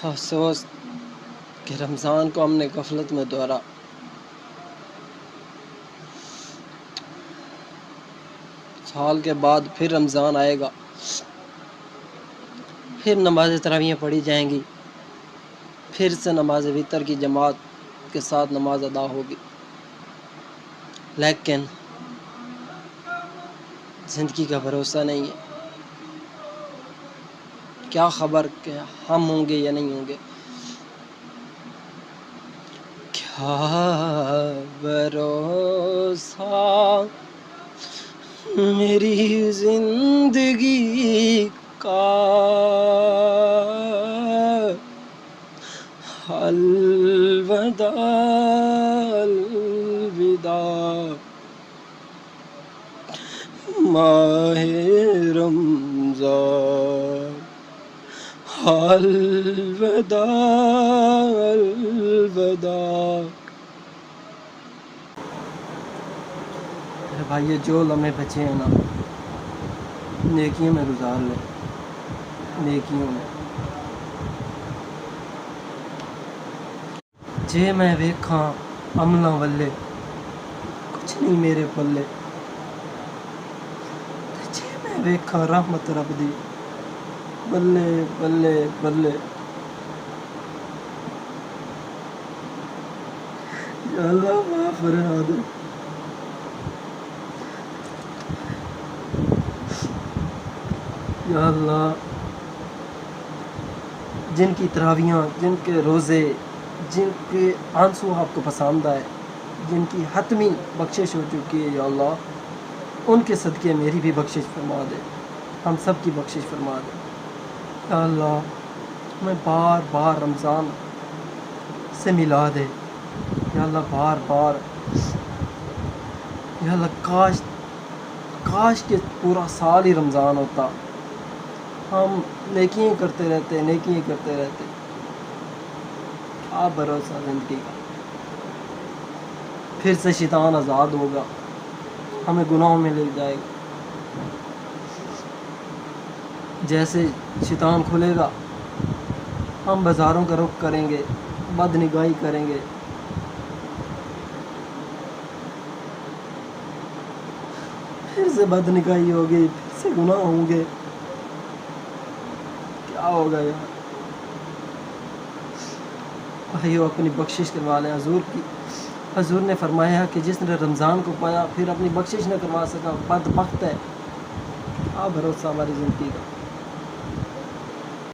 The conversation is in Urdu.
افسوس کہ رمضان کو ہم نے غفلت میں دوہرا۔ سال کے بعد پھر رمضان آئے گا، پھر نماز تراویح پڑھی جائیں گی، پھر سے نماز وتر کی جماعت کے ساتھ نماز ادا ہوگی، لیکن زندگی کا بھروسہ نہیں ہے۔ کیا خبر کہ ہم ہوں گے یا نہیں ہوں گے؟ کیا بھروسہ میری زندگی کا، الوداع الوداع ماہ رمضان، الوداع الوداع۔ میرے بھائی جو لمحے بچے ہیں نا، نیکیوں میں گزار لیں، نیکیوں میں۔ جے میں ویکھاں عملاں والے، کچھ نہیں میرے پلے، جے میں ویکھاں رحمت رب دی، بلے بلے بلے۔ یا اللہ معاف فرما دے، یا اللہ جن کی تراویحاں، جن کے روزے، جن کے آنسو آپ کو پسند آئے، جن کی حتمی بخشش ہو چکی ہے، یا اللہ ان کے صدقے میری بھی بخشش فرما دے، ہم سب کی بخشش فرما دے۔ یا اللہ میں بار بار رمضان سے ملا دے، یا اللہ بار بار، یا اللہ کاش کہ پورا سال ہی رمضان ہوتا، ہم نیکیاں کرتے رہتے، نیکیاں کرتے رہتے۔ کیا بھروسہ زندگی کا، پھر سے شیطان آزاد ہوگا، ہمیں گناہوں میں لے جائے گا۔ جیسے شیطان کھلے گا، ہم بازاروں کا رخ کریں گے، بد نگاہی کریں گے، پھر سے بد نگاہی ہوگی، پھر سے گناہ ہوں گے۔ کیا ہوگا یار؟ بھائیو اپنی بخشش کروا لیں حضور کی۔ حضور نے فرمایا کہ جس نے رمضان کو پایا پھر اپنی بخشش نہ کروا سکا، بدبخت ہے۔ کیا بھروسہ ہماری زندگی کا۔